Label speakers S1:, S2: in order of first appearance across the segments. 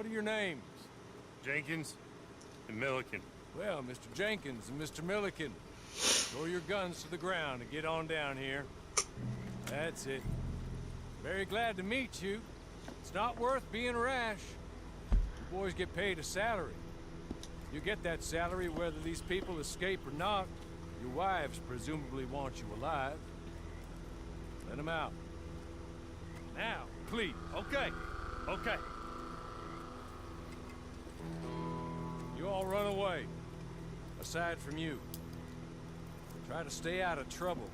S1: What are your names?
S2: Jenkins and Milliken.
S1: Well, Mr. Jenkins and Mr. Milliken, throw your guns to the ground and get on down here. That's it. Very glad to meet you. It's not worth being rash. You boys get paid a salary. You get that salary whether these people escape or not. Your wives presumably want you alive. Let them out. Now, please.
S2: Okay. Okay.
S1: You all run away. Aside from you. Try to stay out of trouble.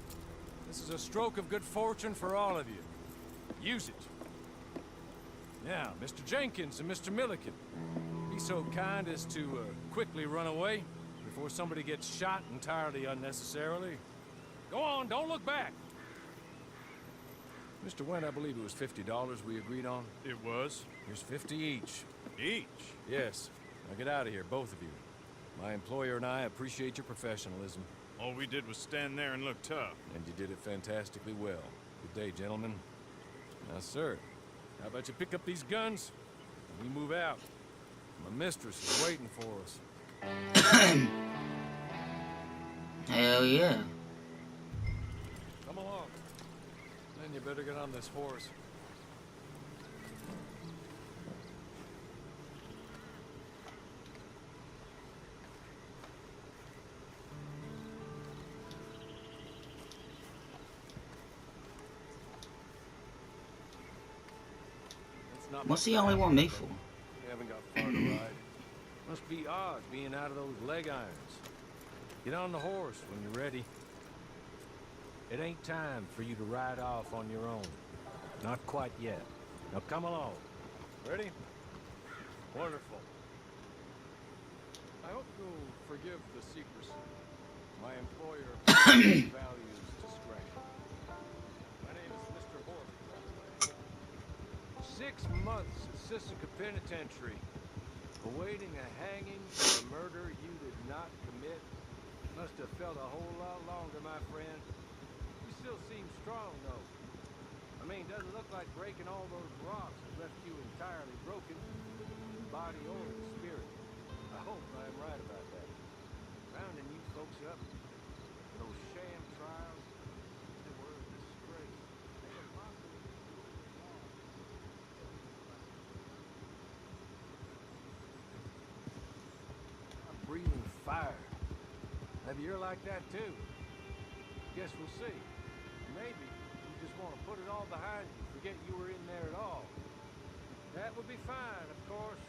S1: This is a stroke of good fortune for all of you. Use it. Now, Mr. Jenkins and Mr. Milliken, be so kind as to quickly run away before somebody gets shot entirely unnecessarily. Go on, don't look back. Mr. Went, I believe it was $50 we agreed on.
S2: It was.
S1: Here's 50 each.
S2: Each?
S1: Yes. Now get out of here, both of you. My employer and I appreciate your professionalism.
S2: All we did was stand there and look tough.
S1: And you did it fantastically well. Good day, gentlemen. Now, sir, how about you pick up these guns and we move out? My mistress is waiting for us.
S3: Hell yeah.
S1: Come along. Then you better get on this horse.
S3: What's he only want me for?
S1: We haven't got far to ride. Must be odd being out of those leg irons. Get on the horse when you're ready. It ain't time for you to ride off on your own. Not quite yet. Now come along. Ready? Wonderful. I hope you'll forgive the secrecy. My employer values discretion. My name is Mr. Horton. 6 months at Sisika Penitentiary, awaiting a hanging for a murder you did not commit. Must have felt a whole lot longer, my friend. You still seem strong, though. I mean, doesn't look like breaking all those rocks has left you entirely broken, body or spirit. I hope I'm right about that. Rounding you folks up, those sham trials, they were a disgrace. They were possibly I'm breathing fire. Maybe you're like that too. Guess we'll see. Maybe you just want to put it all behind you, forget you were in there at all. That would be fine, of course.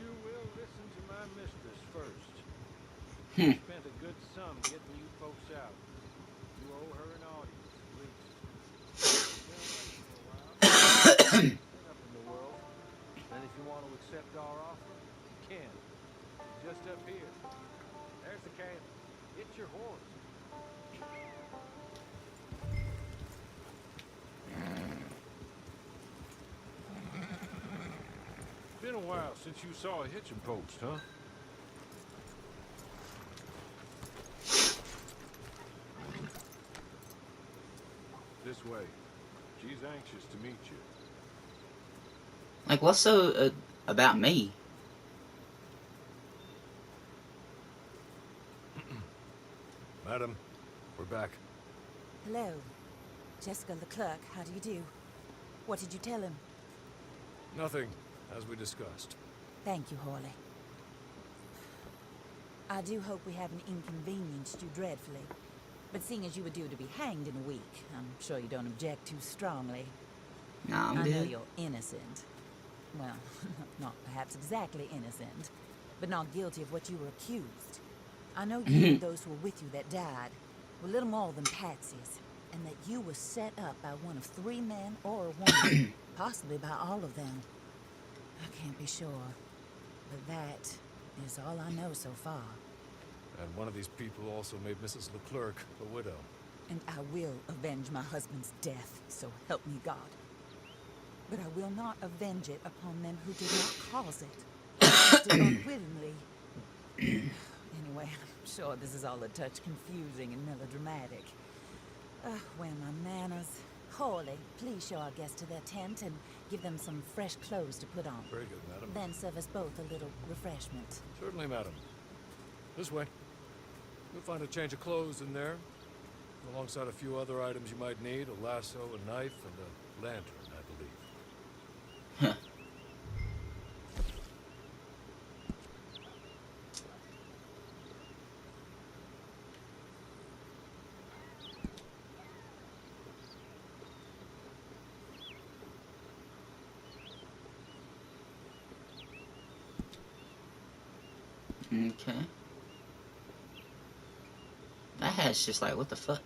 S1: You will listen to my mistress first. She spent a good sum getting you folks out. You owe her an audience, at least. Up in the world. And if you want to accept our offer, you can. Just up here. There's the cabin. Get your horse. Been a while since you saw a hitching post, huh? This way. She's anxious to meet you.
S3: Like, what's so about me?
S1: Madam, we're back.
S4: Hello. Jessica Leclerc, how do you do? What did you tell him?
S1: Nothing, as we discussed.
S4: Thank you, Hawley. I do hope we haven't inconvenienced you dreadfully. But seeing as you were due to be hanged in a week, I'm sure you don't object too strongly.
S3: Nah, I'm
S4: I know
S3: good.
S4: you're innocent. Well, not perhaps exactly innocent, but not guilty of what you were accused. I know you and those who were with you that died were little more than patsies, and that you were set up by one of 3 men or a woman, possibly by all of them. I can't be sure, but that is all I know so far.
S1: And one of these people also made Mrs. Leclerc a widow.
S4: And I will avenge my husband's death, so help me God. But I will not avenge it upon them who did not cause it. Did unwittingly. Anyway, I'm sure this is all a touch confusing and melodramatic. Where are my manners? Hawley, please show our guests to their tent and give them some fresh clothes to put on.
S1: Very good, madam.
S4: Then serve us both a little refreshment.
S1: Certainly, madam. This way. You'll find a change of clothes in there, alongside a few other items you might need, a lasso, a knife, and a lantern, I believe.
S3: Huh. Okay. That hat's just like, what the fuck?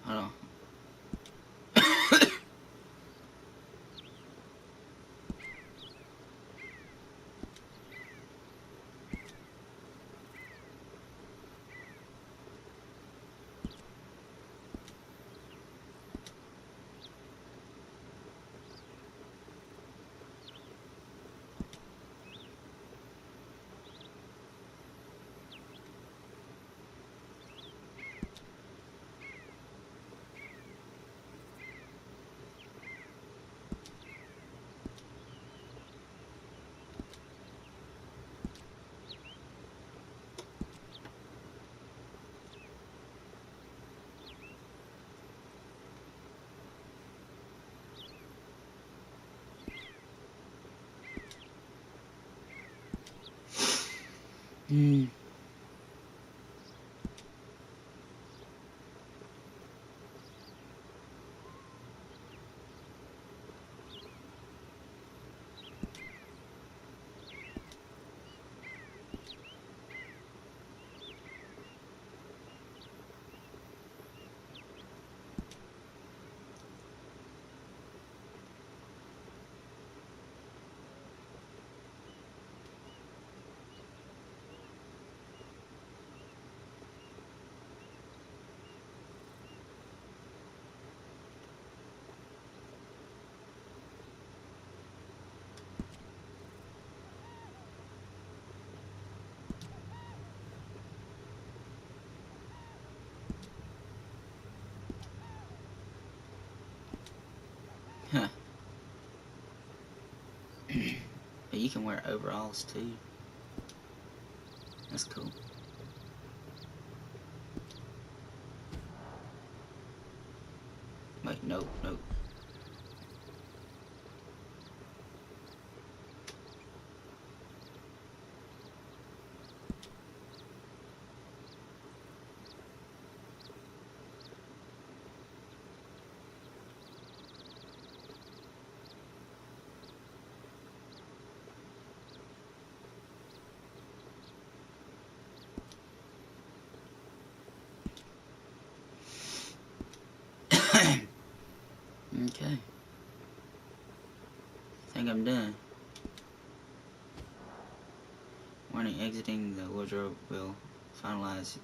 S3: Hold on. Hmm. Huh. But you can wear overalls too. That's cool. Wait, nope, nope. Okay. I think I'm done. Warning, exiting the wardrobe will finalize.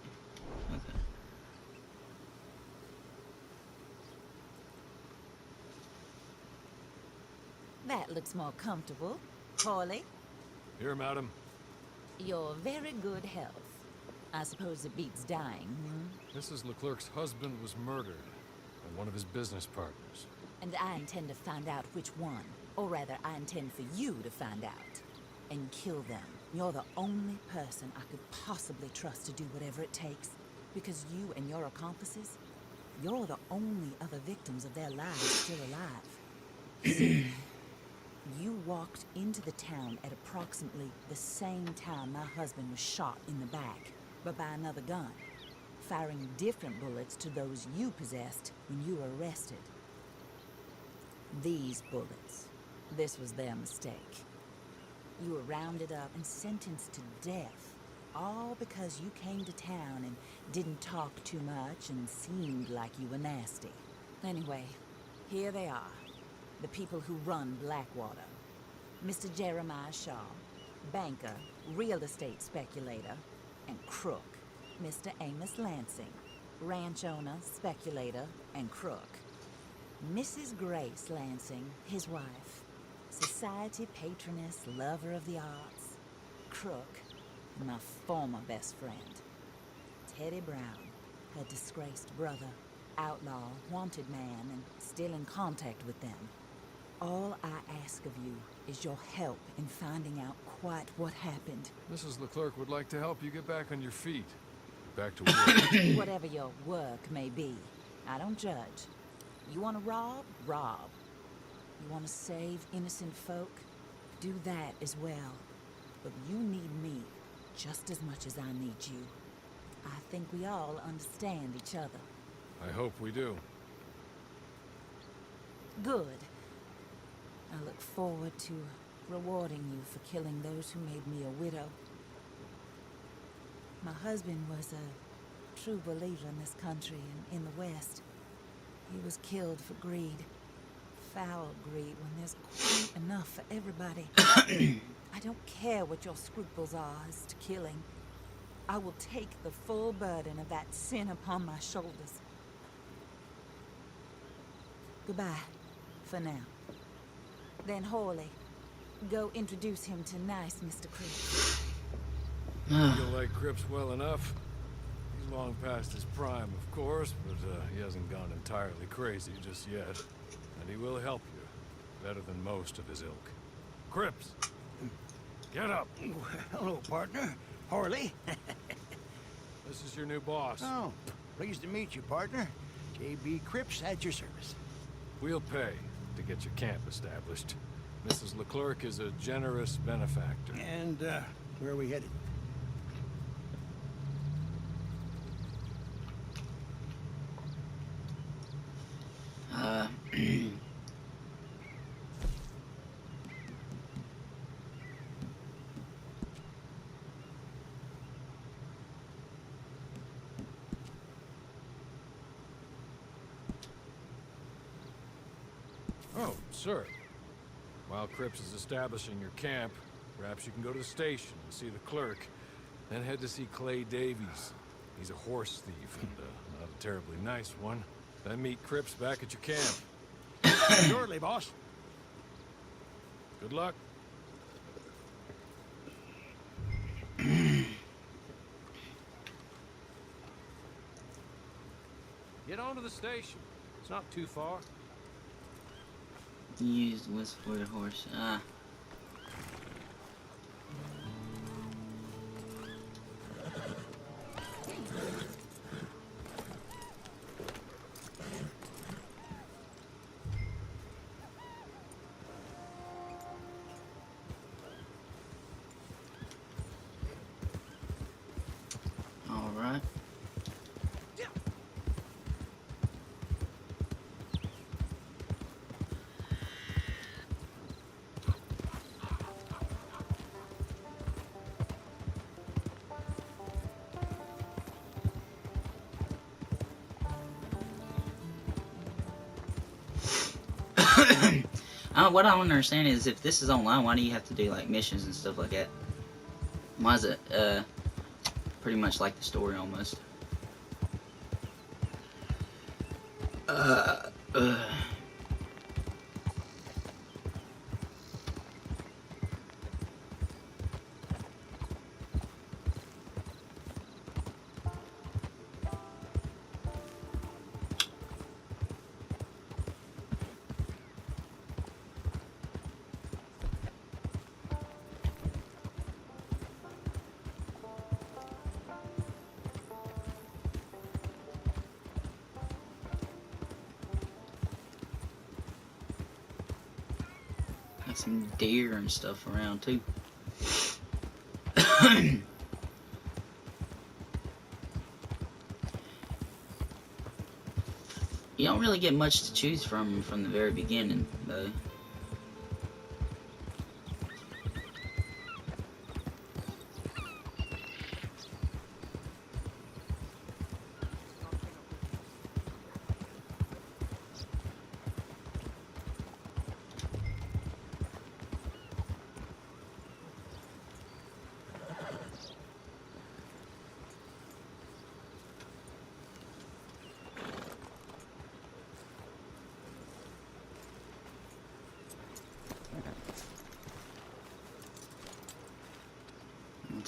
S3: Okay.
S4: That looks more comfortable. Corley,
S1: Here, madam.
S4: your very good health. I suppose it beats dying, hmm?
S1: Mrs. Leclerc's husband was murdered by one of his business partners.
S4: And I intend to find out which one. Or rather, I intend for you to find out. And kill them. You're the only person I could possibly trust to do whatever it takes. Because you and your accomplices, you're the only other victims of their lives still alive. See, you walked into the town at approximately the same time my husband was shot in the back, but by another gun, firing different bullets to those you possessed when you were arrested. These bullets, this was their mistake. You were rounded up and sentenced to death, all because you came to town and didn't talk too much and seemed like you were nasty. Anyway, here they are, the people who run Blackwater. Mr. Jeremiah Shaw, banker, real estate speculator, and crook, Mr. Amos Lansing, ranch owner, speculator, and crook. Mrs. Grace Lansing, his wife, society patroness, lover of the arts, crook, and my former best friend. Teddy Brown, her disgraced brother, outlaw, wanted man, and still in contact with them. All I ask of you is your help in finding out quite what happened.
S1: Mrs. Leclerc would like to help you get back on your feet. Back to work.
S4: Whatever your work may be, I don't judge. You want to rob? Rob. You want to save innocent folk? Do that as well. But you need me just as much as I need you. I think we all understand each other.
S1: I hope we do.
S4: Good. I look forward to rewarding you for killing those who made me a widow. My husband was a true believer in this country and in the West. He was killed for greed. Foul greed when there's quite enough for everybody. I don't care what your scruples are as to killing. I will take the full burden of that sin upon my shoulders. Goodbye, for now. Then Hawley, go introduce him to nice Mr. Cripps.
S1: You'll like Cripps well enough. He's long past his prime, of course, but he hasn't gone entirely crazy just yet. And he will help you, better than most of his ilk. Cripps, get up.
S5: Hello, partner. Harley.
S1: This is your new boss.
S5: Oh, pleased to meet you, partner. J.B. Cripps at your service.
S1: We'll pay to get your camp established. Mrs. Leclerc is a generous benefactor.
S5: And, where are we headed?
S1: Oh, sir. While Cripps is establishing your camp, perhaps you can go to the station and see the clerk, then head to see Clay Davies. He's a horse thief and not a terribly nice one. Then meet Cripps back at your camp.
S5: Surely, boss.
S1: Good luck. Get on to the station. It's not too far.
S3: Used whistle for the horse. Ah. All right. What I don't understand is if this is online, why do you have to do like missions and stuff like that? Why is it pretty much like the story almost? Like some deer and stuff around too. You don't really get much to choose from the very beginning, though.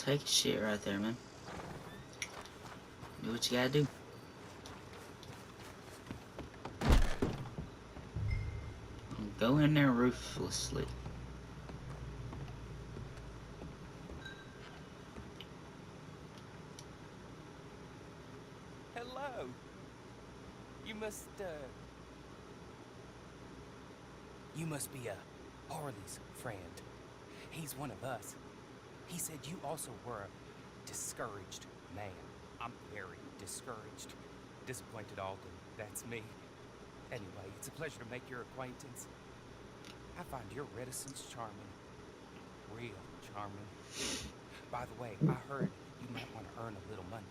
S3: take a shit right there, man. Do what you gotta do. Go in there ruthlessly.
S6: Hello. You must be Harley's friend. He's one of us. He said you also were a discouraged man. I'm very discouraged. Disappointed Alden, that's me. Anyway, it's a pleasure to make your acquaintance. I find your reticence charming. Real charming. By the way, I heard you might want to earn a little money.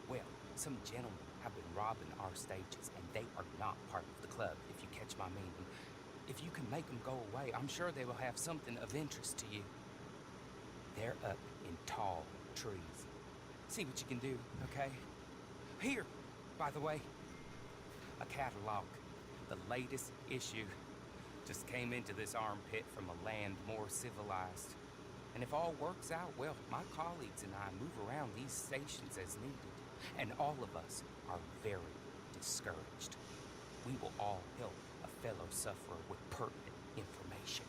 S6: Well, some gentlemen have been robbing our stages, and they are not part of the club, if you catch my meaning. If you can make them go away, I'm sure they will have something of interest to you. They're up in tall trees. See what you can do, okay? Here, by the way, a catalog. The latest issue. Just came into this armpit from a land more civilized. And if all works out, well, my colleagues and I move around these stations as needed. And all of us are very discouraged. We will all help a fellow sufferer with pertinent information.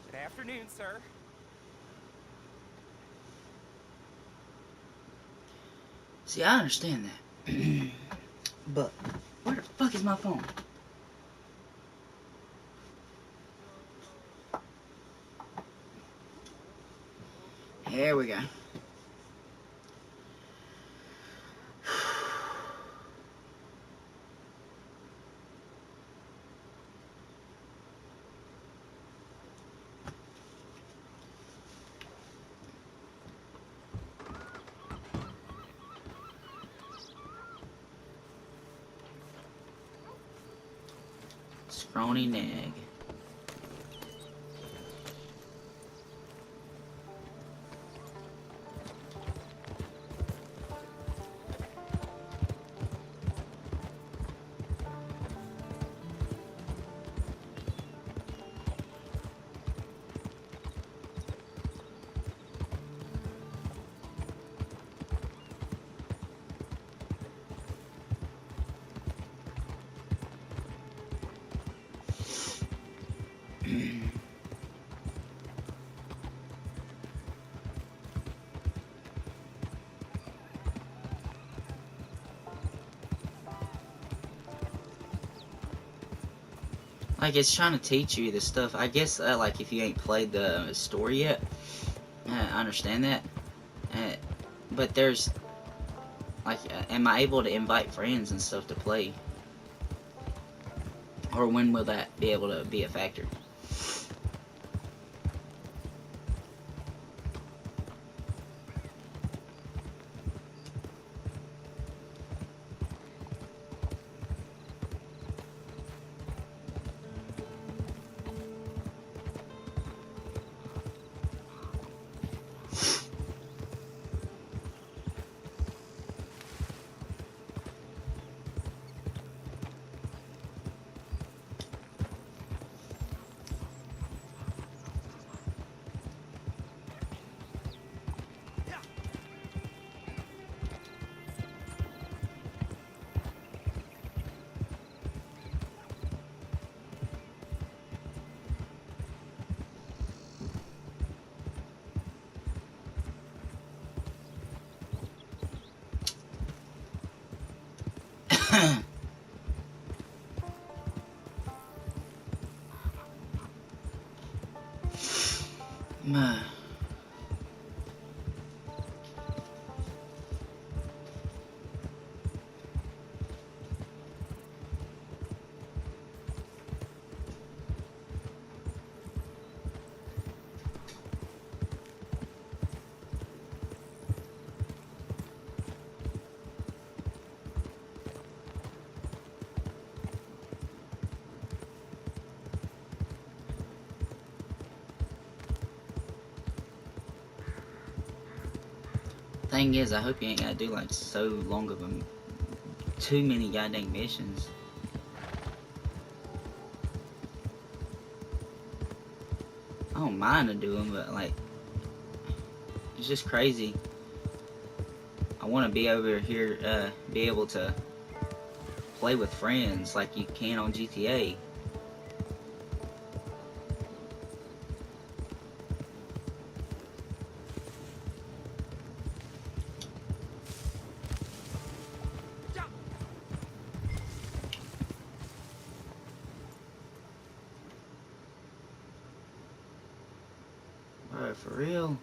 S6: Good afternoon, sir.
S3: See, I understand that. But where the fuck is my phone? Here we go. Scrawny nag. Like, it's trying to teach you this stuff. I guess, like, if you ain't played the story yet, I understand that. But there's, like, am I able to invite friends and stuff to play? Or when will that be able to be a factor? Thing is, I hope you ain't gotta do like so long of them, too many goddamn missions. I don't mind to do them, but like, It's just crazy. I want to be over here, be able to play with friends like you can on GTA. Alright, for real.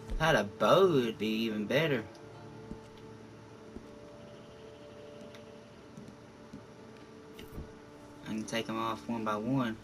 S3: If I had a bow, it'd be even better. I can take them off one by one.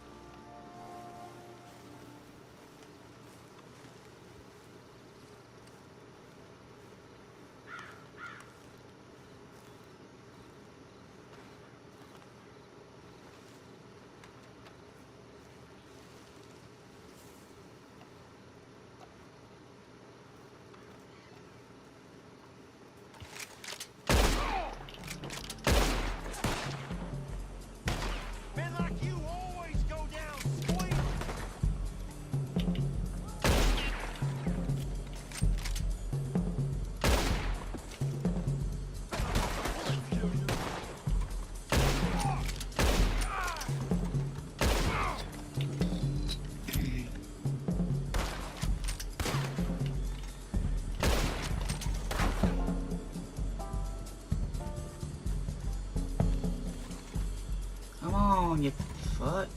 S5: Men like you always go down sweet.
S3: Come on, you fuck.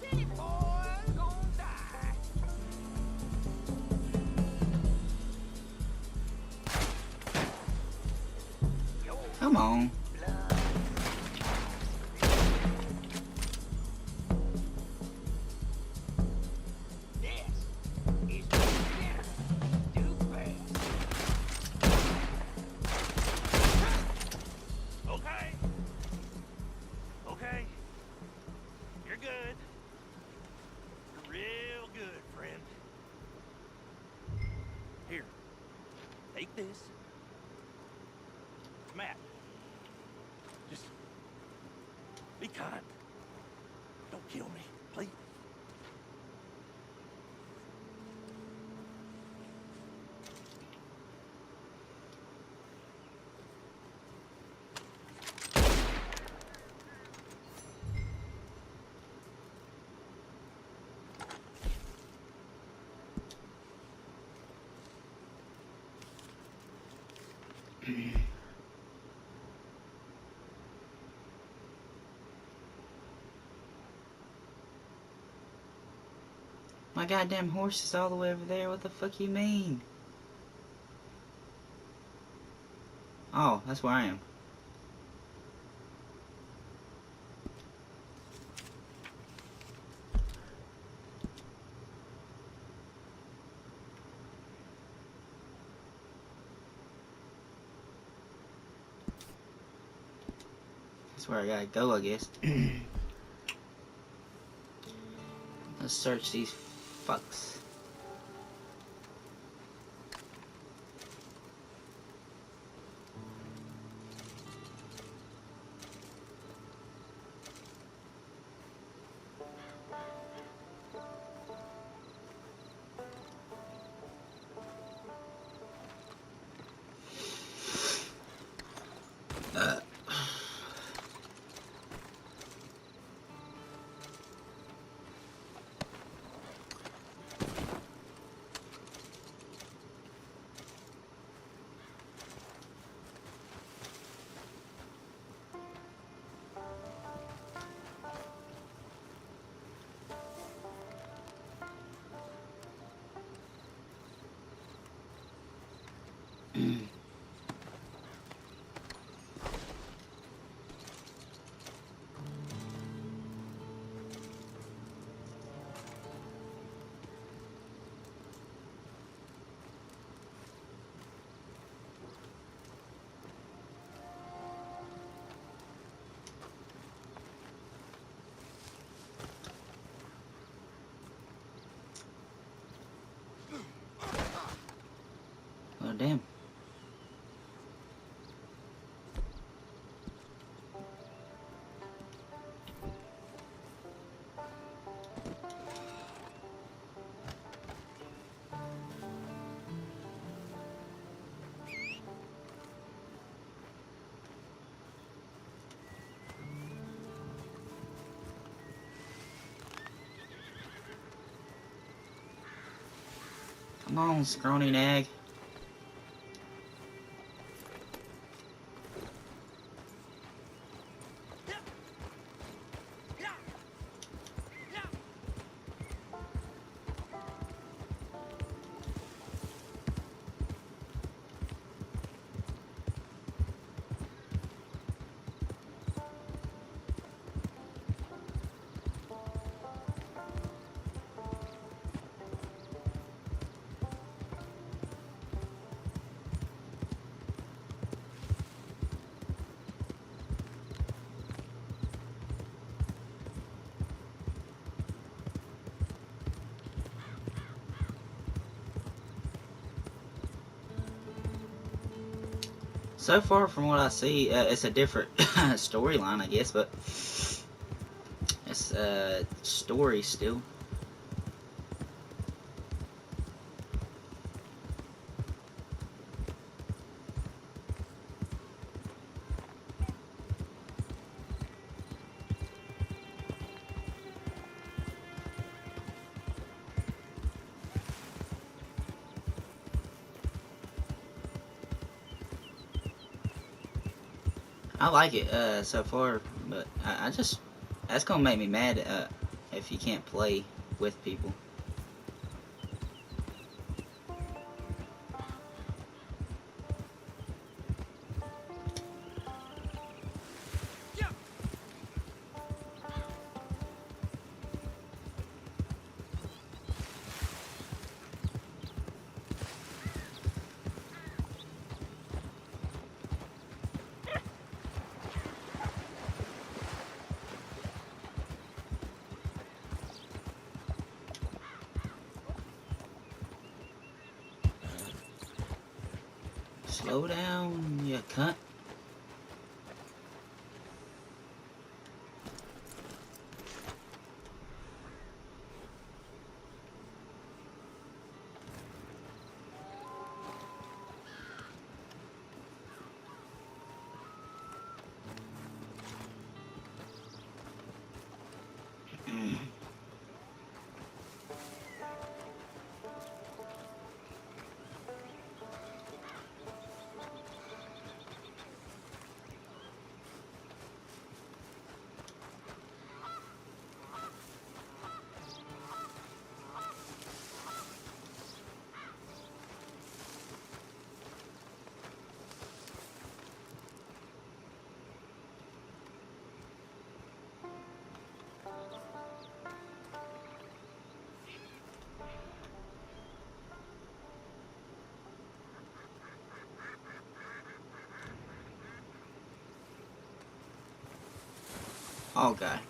S5: City boys gonna die.
S3: Come on.
S5: This is dinner. Too fast.
S6: Okay. Okay. You're good. You're real good, friend. Here. Take this. Matt. Just be kind. Don't kill me, please.
S3: My goddamn horse is all the way over there. What the fuck you mean? Oh, that's where I am. That's where I gotta go, I guess. Let's search these fucks. damn. Come on, scrawny nag. So far, from what I see, it's a different storyline, I guess, but it's story still. I like it so far, but I just that's gonna make me mad if you can't play with people. Slow down, you cunt. Oh god.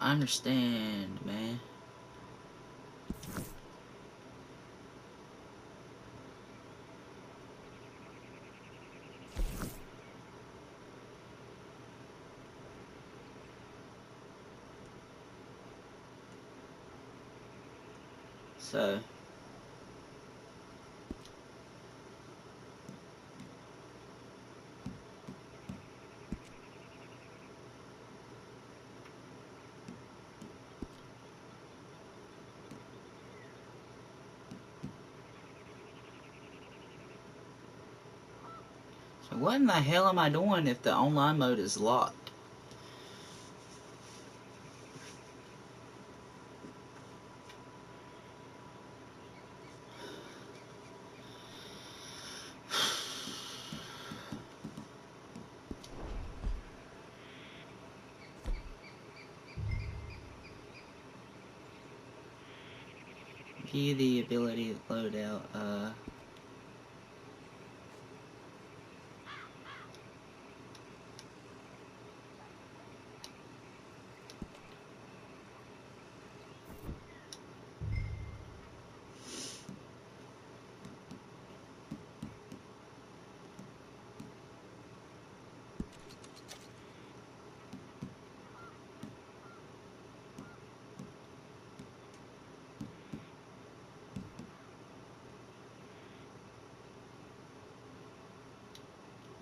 S3: I understand, man. So what in the hell am I doing if the online mode is locked? View the ability loadout.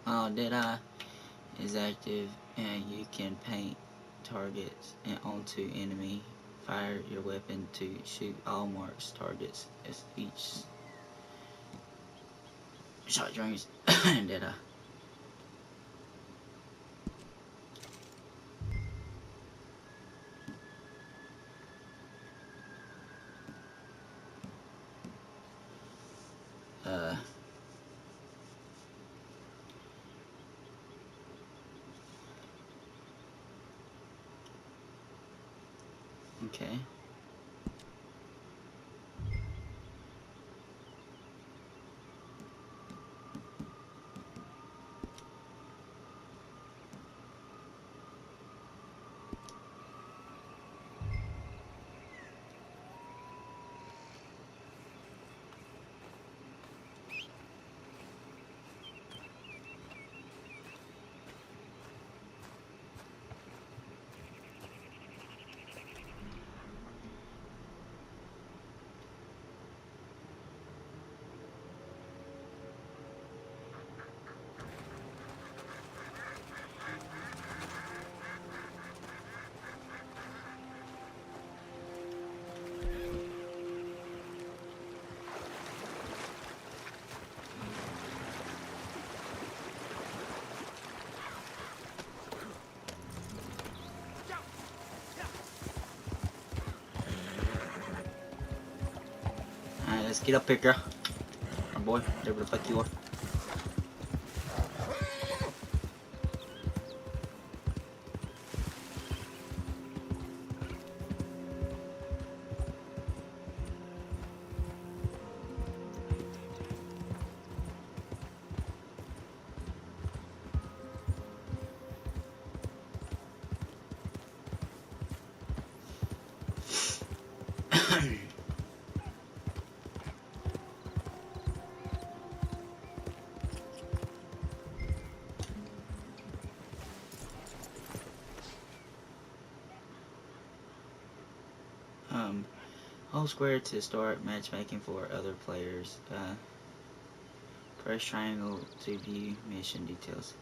S3: Oh, did I? Is active, and you can paint targets and onto enemy. Fire your weapon to shoot all marks targets as each shot rings. Did I? Okay. Alright, let's get up here, girl. Or boy, whatever the fuck you are. Hold square to start matchmaking for other players. Press triangle to view mission details.